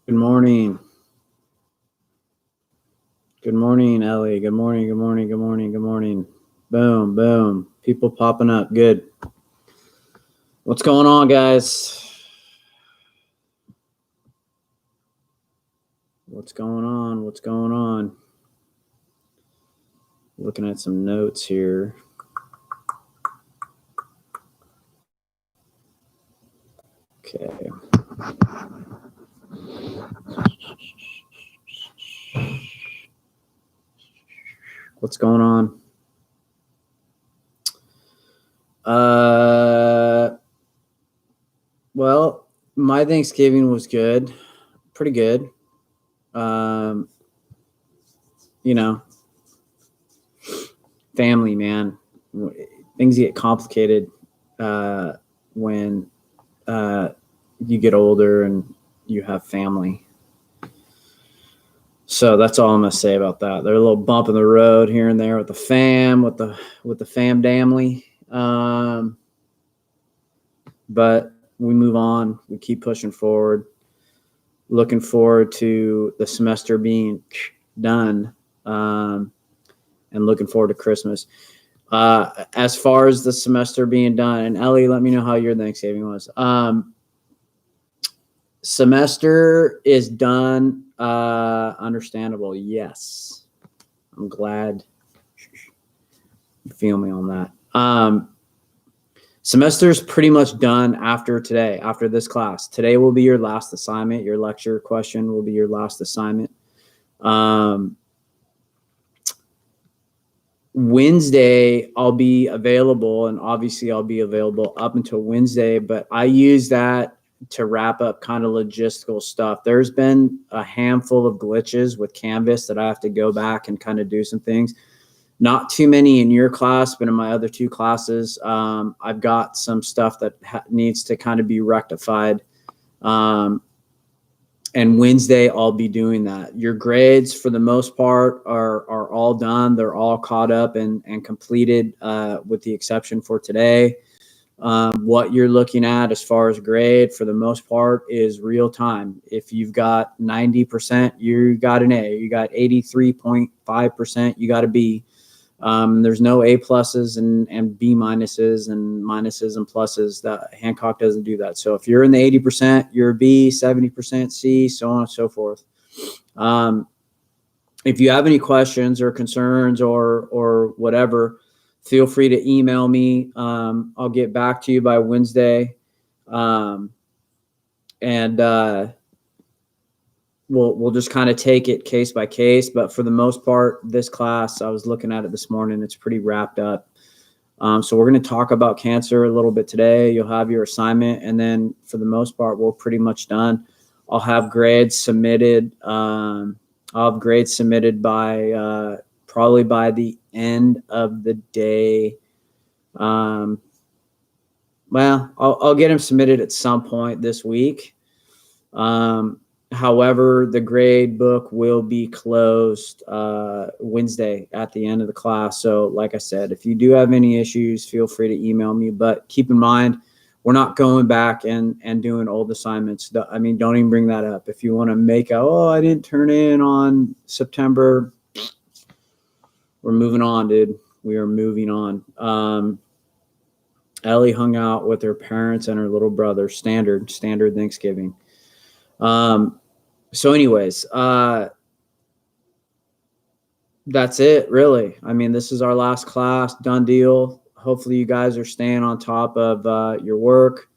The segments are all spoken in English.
Good morning. Good morning, Ellie. Good morning. Good morning. Good morning. Good morning. Boom, boom. People popping up. Good. What's going on, guys? What's going on? What's going on? Looking at some notes here. Okay. What's going on? Well, my Thanksgiving was good. Pretty good. You know, family, man. Things get complicated when you get older and you have family. So that's all I'm gonna say about that. There's a little bump in the road here and there with the fam, with the fam damly. But we move on. We keep pushing forward. Looking forward to the semester being done, and looking forward to Christmas. As far as the semester being done, and Ellie, let me know how your Thanksgiving was. Semester is done. Understandable. Yes. I'm glad you feel me on that. Semester is pretty much done after today, after this class. Today will be your last assignment. Your lecture question will be your last assignment. Wednesday, I'll be available, and obviously I'll be available up until Wednesday, but I use that to wrap up kind of logistical stuff. There's been a handful of glitches with Canvas that I have to go back and kind of do some things. Not too many in your class, but in my other two classes, I've got some stuff that needs to kind of be rectified. And Wednesday, I'll be doing that. Your grades, for the most part, are all done. They're all caught up and completed, with the exception for today. What you're looking at as far as grade, for the most part, is real time. If you've got 90%, you got an A. You got 83.5%, you got a B. There's no A pluses and B minuses and minuses and pluses. That Hancock doesn't do that. So if you're in the 80%, you're a B, 70% C, so on and so forth. If you have any questions or concerns or whatever, feel free to email me. I'll get back to you by Wednesday. We'll just kind of take it case by case. But for the most part, this class, I was looking at it this morning, it's pretty wrapped up. So we're going to talk about cancer a little bit today. You'll have your assignment, and then for the most part, we're pretty much done. I'll have grades submitted. I'll have grades submitted by probably by the end of the day. Well, I'll get them submitted at some point this week. However, the grade book will be closed Wednesday at the end of the class. So like I said, if you do have any issues, feel free to email me. But keep in mind, we're not going back and doing old assignments. I mean, don't even bring that up. If you want to make out, oh, I didn't turn in on September, we're moving on, dude. We are moving on. Ellie hung out with her parents and her little brother. Standard Thanksgiving. So anyways, that's it, really. I mean, this is our last class, done deal. Hopefully you guys are staying on top of your work.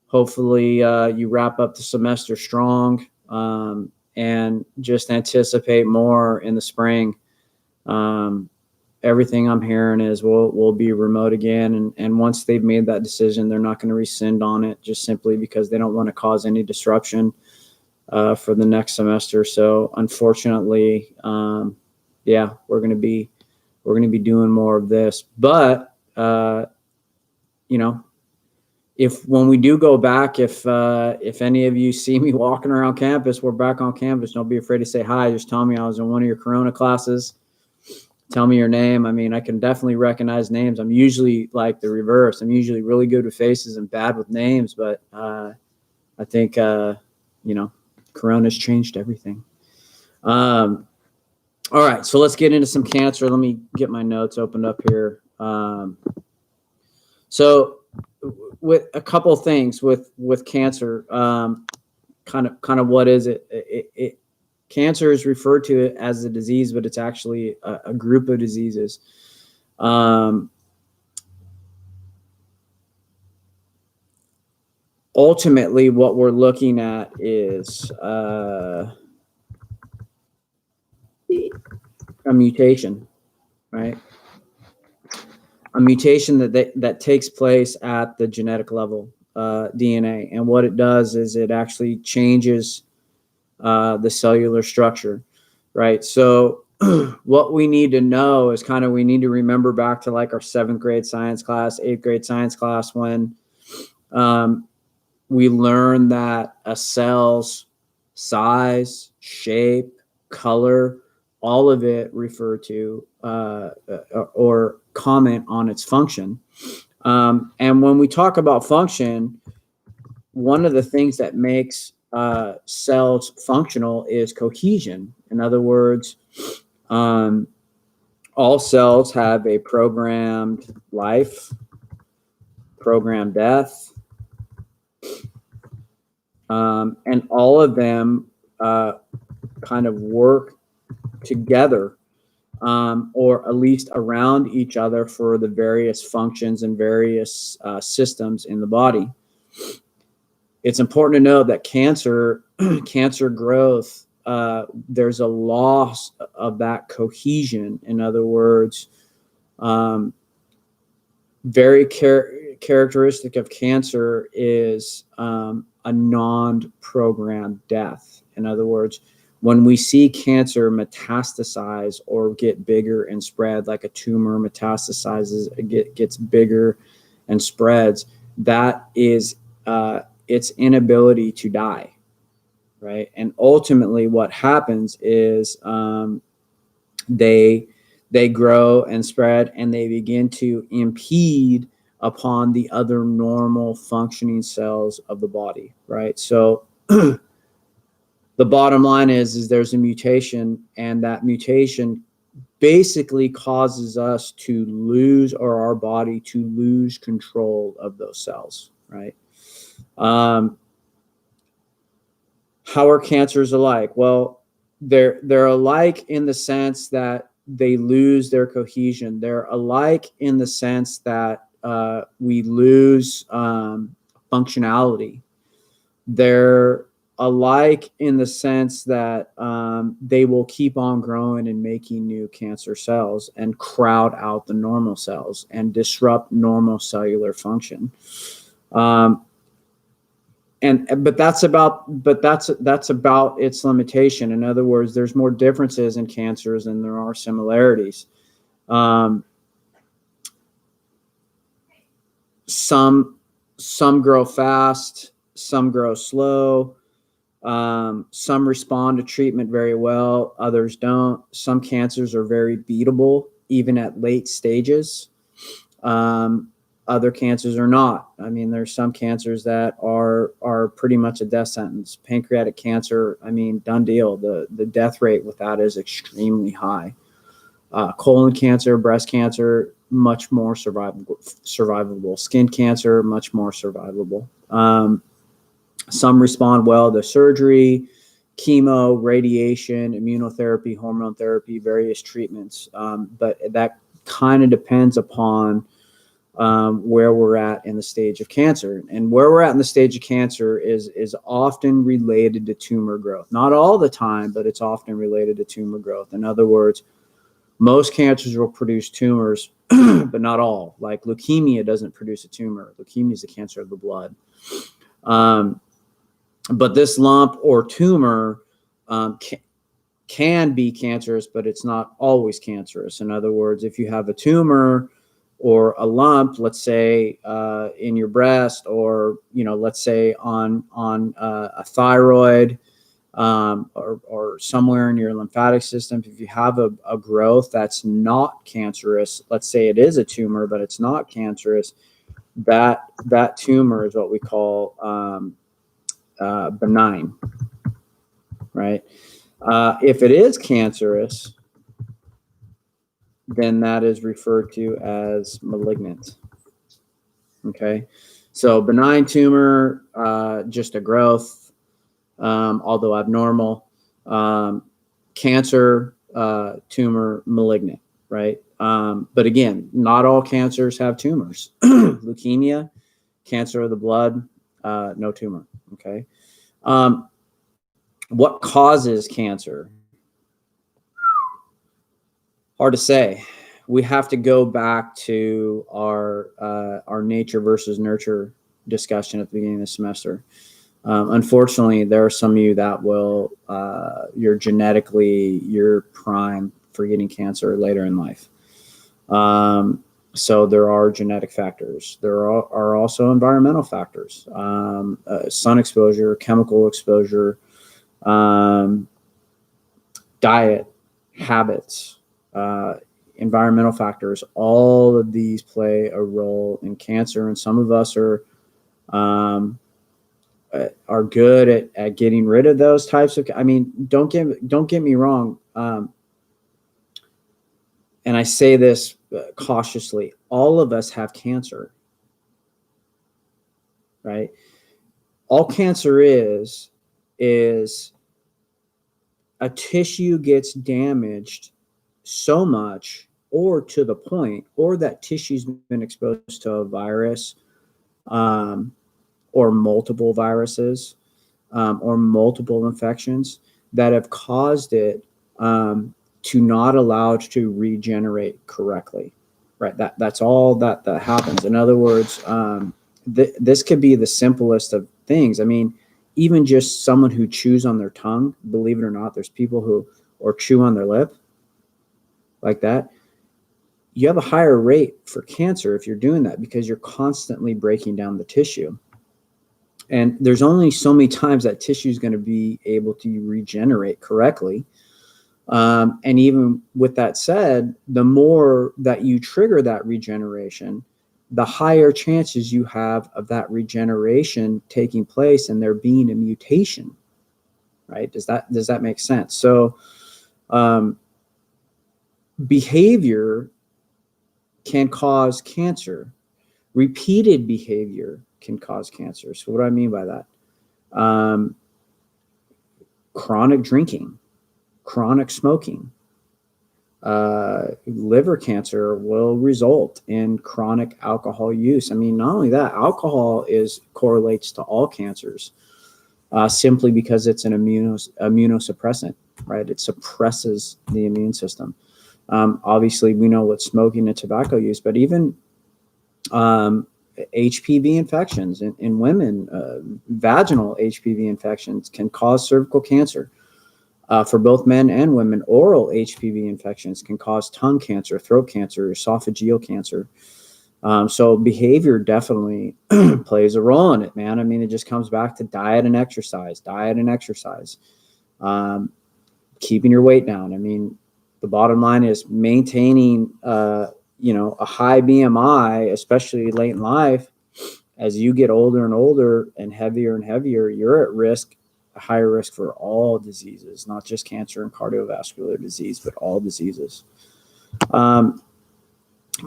Hopefully you wrap up the semester strong, and just anticipate more in the spring. Everything I'm hearing is we'll be remote again. And once they've made that decision, they're not going to rescind on it, just simply because they don't want to cause any disruption for the next semester. So unfortunately, yeah, we're going to be doing more of this. But you know, if when we do go back, if any of you see me walking around campus, we're back on campus. Don't be afraid to say hi. Just tell me I was in one of your Corona classes. Tell me your name. I mean, I can definitely recognize names. I'm usually like the reverse. I'm usually really good with faces and bad with names. But I think you know, Corona's changed everything. All right, so let's get into some cancer. Let me get my notes opened up here. So with a couple of things with cancer, kind of what is it? Cancer is referred to it as a disease, but it's actually a group of diseases. Ultimately, what we're looking at is a mutation, right? A mutation that takes place at the genetic level, DNA, and what it does is it actually changes the cellular structure, right? So what we need to know is we need to remember back to like our 7th grade science class, 8th grade science class, when we learned that a cell's size, shape, color, all of it refer to or comment on its function. And when we talk about function, one of the things that makes cells functional is cohesion. In other words, all cells have a programmed life, programmed death, and all of them kind of work together, or at least around each other for the various functions and various systems in the body. It's important to know that cancer growth, there's a loss of that cohesion. In other words, very characteristic of cancer is a non-programmed death. In other words, when we see cancer metastasize or get bigger and spread, like a tumor metastasizes, it gets bigger and spreads, that is its inability to die, right? And ultimately what happens is they grow and spread, and they begin to impede upon the other normal functioning cells of the body, right? So the bottom line is there's a mutation, and that mutation basically causes us to lose, or our body to lose, control of those cells, right? How are cancers alike? Well, they're alike in the sense that they lose their cohesion. They're alike in the sense that we lose functionality. They're alike in the sense that they will keep on growing and making new cancer cells and crowd out the normal cells and disrupt normal cellular function. But that's about its limitation. In other words, there's more differences in cancers than there are similarities. Some grow fast, some grow slow. Some respond to treatment very well, others don't. Some cancers are very beatable, even at late stages. Other cancers are not. I mean, there's some cancers that are pretty much a death sentence. Pancreatic cancer, I mean, done deal. The death rate with that is extremely high. Colon cancer, breast cancer, much more survivable. Skin cancer, much more survivable. Some respond well to surgery, chemo, radiation, immunotherapy, hormone therapy, various treatments. But that kind of depends upon where we're at in the stage of cancer. And where we're at in the stage of cancer is often related to tumor growth. Not all the time, but it's often related to tumor growth. In other words, most cancers will produce tumors, but not all. Like leukemia doesn't produce a tumor. Leukemia is a cancer of the blood. But this lump or tumor can be cancerous, but it's not always cancerous. In other words, if you have a tumor or a lump, let's say in your breast, or let's say on a thyroid, or somewhere in your lymphatic system, if you have a growth that's not cancerous, let's say it is a tumor, but it's not cancerous, that tumor is what we call benign. right? If it is cancerous, then that is referred to as malignant. Okay, so benign tumor, just a growth, although abnormal. Cancer, tumor, malignant, right? But again, not all cancers have tumors. Leukemia, cancer of the blood, no tumor. Okay. What causes cancer? Hard to say. We have to go back to our nature versus nurture discussion at the beginning of the semester. Unfortunately, there are some of you that will you're prime for getting cancer later in life. So there are genetic factors. There are also environmental factors, sun exposure, chemical exposure, diet, habits, environmental factors. All of these play a role in cancer, and some of us are good at getting rid of those types of. I mean, don't get me wrong. And I say this cautiously, all of us have cancer, right? All cancer is a tissue gets damaged so much or to the point, or that tissue's been exposed to a virus, or multiple viruses, or multiple infections that have caused it to not allow it to regenerate correctly, right? That's all that happens. In other words, this could be the simplest of things. I mean, even just someone who chews on their tongue, believe it or not, there's people who, or chew on their lip like that. You have a higher rate for cancer if you're doing that because you're constantly breaking down the tissue. And there's only so many times that tissue is going to be able to regenerate correctly. And even with that said, the more that you trigger that regeneration, the higher chances you have of that regeneration taking place and there being a mutation, right? Does that make sense? So behavior can cause cancer. Repeated behavior can cause cancer. So what do I mean by that? Chronic drinking, chronic smoking, liver cancer will result in chronic alcohol use. I mean, not only that, alcohol correlates to all cancers, simply because it's an immunosuppressant, right? It suppresses the immune system. Obviously, we know what smoking and tobacco use, but even HPV infections in women, vaginal HPV infections can cause cervical cancer. For both men and women, oral HPV infections can cause tongue cancer, throat cancer, esophageal cancer. So behavior definitely plays a role in it, man. I mean, it just comes back to diet and exercise, keeping your weight down. I mean, the bottom line is maintaining, a high BMI, especially late in life. As you get older and older and heavier, you're at risk, a higher risk for all diseases, not just cancer and cardiovascular disease, but all diseases.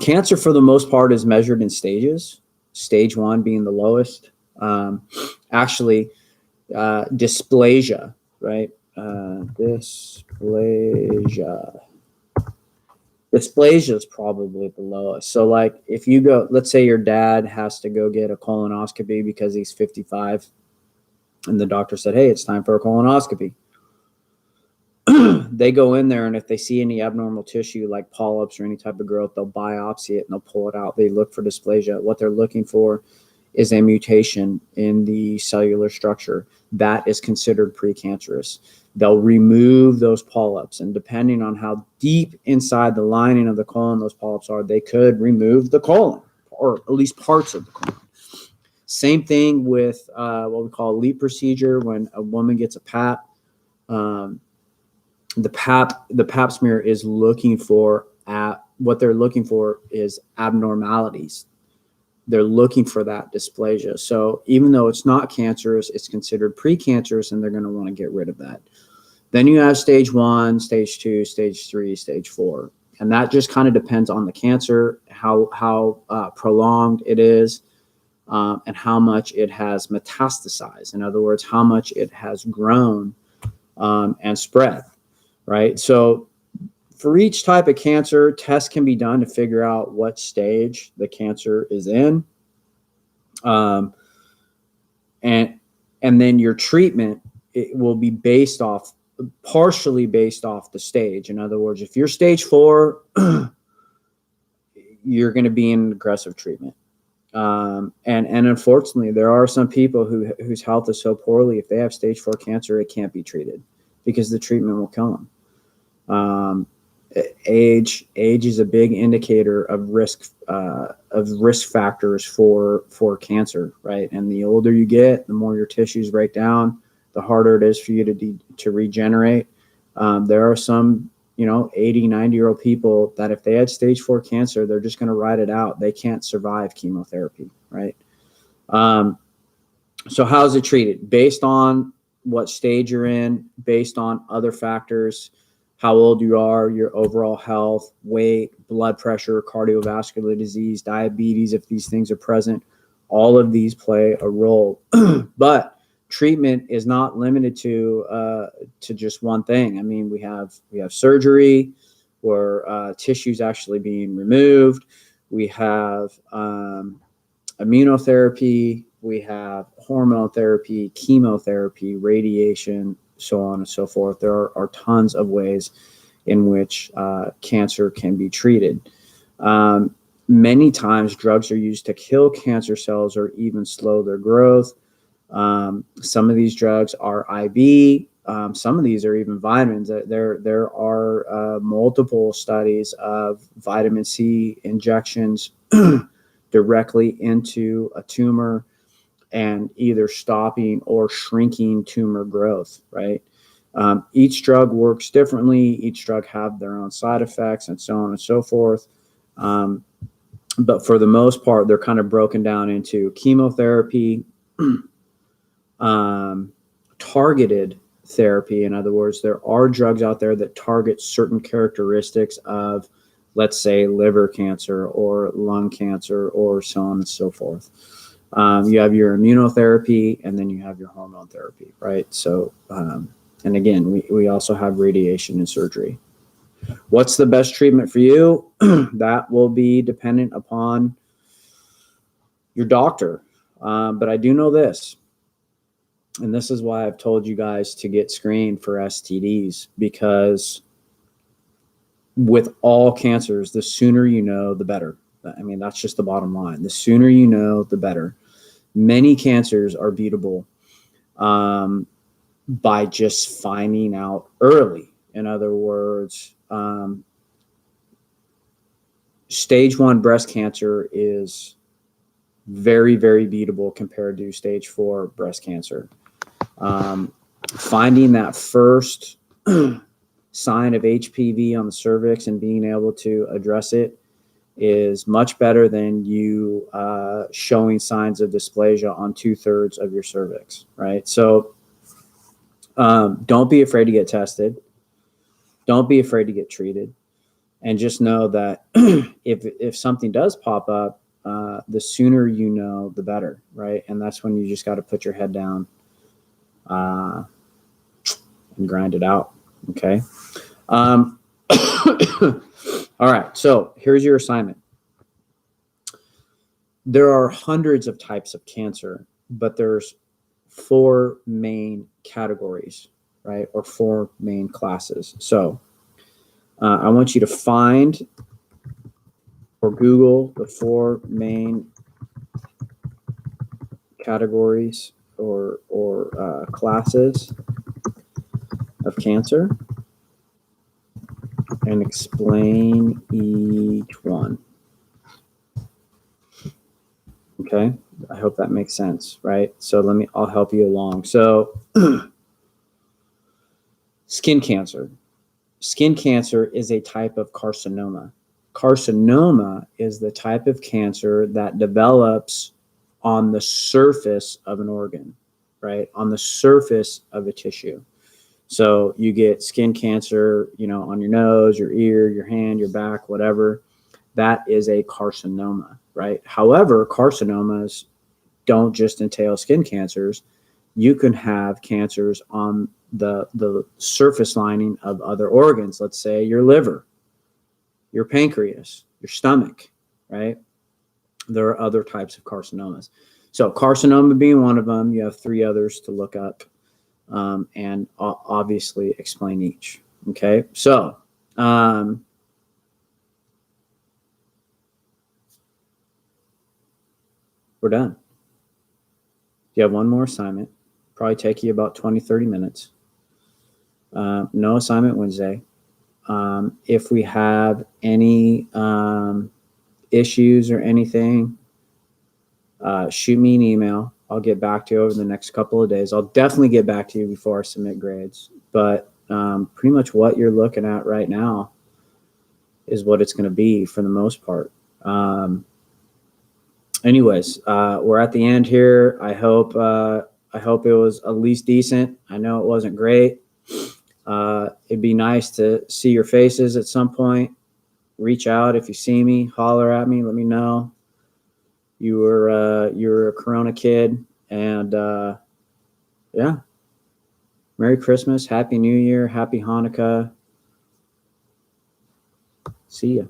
Cancer, for the most part, is measured in stages. Stage 1 being the lowest. Dysplasia, right? Dysplasia is probably the lowest. So like if you go, let's say your dad has to go get a colonoscopy because he's 55 and the doctor said, hey, it's time for a colonoscopy. They go in there, and if they see any abnormal tissue like polyps or any type of growth, they'll biopsy it and they'll pull it out. They look for dysplasia. What they're looking for is a mutation in the cellular structure that is considered precancerous. They'll remove those polyps, and depending on how deep inside the lining of the colon those polyps are, they could remove the colon, or at least parts of the colon. Same thing with what we call a LEEP procedure. When a woman gets a Pap, the Pap smear is looking for what they're looking for is abnormalities. They're looking for that dysplasia. So even though it's not cancerous, it's considered precancerous, and they're going to want to get rid of that. Then you have stage 1, stage 2, stage 3, stage 4. And that just kind of depends on the cancer, how prolonged it is, and how much it has metastasized. In other words, how much it has grown and spread, right? So for each type of cancer, tests can be done to figure out what stage the cancer is in. And then your treatment, it will be partially based off the stage. In other words, if you're stage 4, you're going to be in aggressive treatment. And unfortunately, there are some people whose health is so poorly, if they have stage 4 cancer, it can't be treated because the treatment will kill them. Age is a big indicator of risk factors for cancer, right? And the older you get, the more your tissues break down, the harder it is for you to regenerate. There are some 80, 90-year-old people that if they had stage 4 cancer, they're just going to ride it out. They can't survive chemotherapy, right? So how is it treated? Based on what stage you're in, based on other factors, how old you are, your overall health, weight, blood pressure, cardiovascular disease, diabetes, if these things are present, all of these play a role. But treatment is not limited to just one thing. I mean, we have surgery where tissue's actually being removed. We have immunotherapy. We have hormone therapy, chemotherapy, radiation, so on and so forth. There are tons of ways in which cancer can be treated. Many times drugs are used to kill cancer cells or even slow their growth. Some of these drugs are IV. Some of these are even vitamins. There are multiple studies of vitamin C injections directly into a tumor and either stopping or shrinking tumor growth, right? Each drug works differently. Each drug have their own side effects and so on and so forth. But for the most part, they're kind of broken down into chemotherapy, targeted therapy. In other words, there are drugs out there that target certain characteristics of, let's say, liver cancer or lung cancer or so on and so forth. You have your immunotherapy, and then you have your hormone therapy, right? So, and again, we also have radiation and surgery. What's the best treatment for you? That will be dependent upon your doctor. But I do know this, and this is why I've told you guys to get screened for STDs, because with all cancers, the sooner you know, the better. I mean, that's just the bottom line. The sooner you know, the better. Many cancers are beatable by just finding out early. In other words, stage 1 breast cancer is very, very beatable compared to stage 4 breast cancer. Finding that first sign of HPV on the cervix and being able to address it is much better than you showing signs of dysplasia on 2/3 of your cervix, right? So don't be afraid to get tested. Don't be afraid to get treated. And just know that if something does pop up, the sooner you know, the better, right? And that's when you just got to put your head down and grind it out, okay? All right, so here's your assignment. There are hundreds of types of cancer, but there's 4 main categories, right? Or 4 main classes. So I want you to find or Google the 4 main categories or classes of cancer and explain each one. Okay, I hope that makes sense, right? So I'll help you along. So skin cancer. Skin cancer is a type of carcinoma. Carcinoma is the type of cancer that develops on the surface of an organ, right? On the surface of a tissue. So you get skin cancer, on your nose, your ear, your hand, your back, whatever. That is a carcinoma, right? However, carcinomas don't just entail skin cancers. You can have cancers on the surface lining of other organs. Let's say your liver, your pancreas, your stomach, right? There are other types of carcinomas. So carcinoma being one of them, you have three others to look up, and obviously explain each. Okay, so we're done. You have one more assignment, probably take you about 20, 30 minutes. No assignment Wednesday. If we have any issues or anything, shoot me an email. I'll get back to you over the next couple of days. I'll definitely get back to you before I submit grades. But pretty much what you're looking at right now is what it's going to be for the most part. Anyways, we're at the end here. I hope it was at least decent. I know it wasn't great. It'd be nice to see your faces at some point. Reach out if you see me, holler at me, let me know you're a Corona kid, and yeah, Merry Christmas, Happy New Year, Happy Hanukkah. See ya.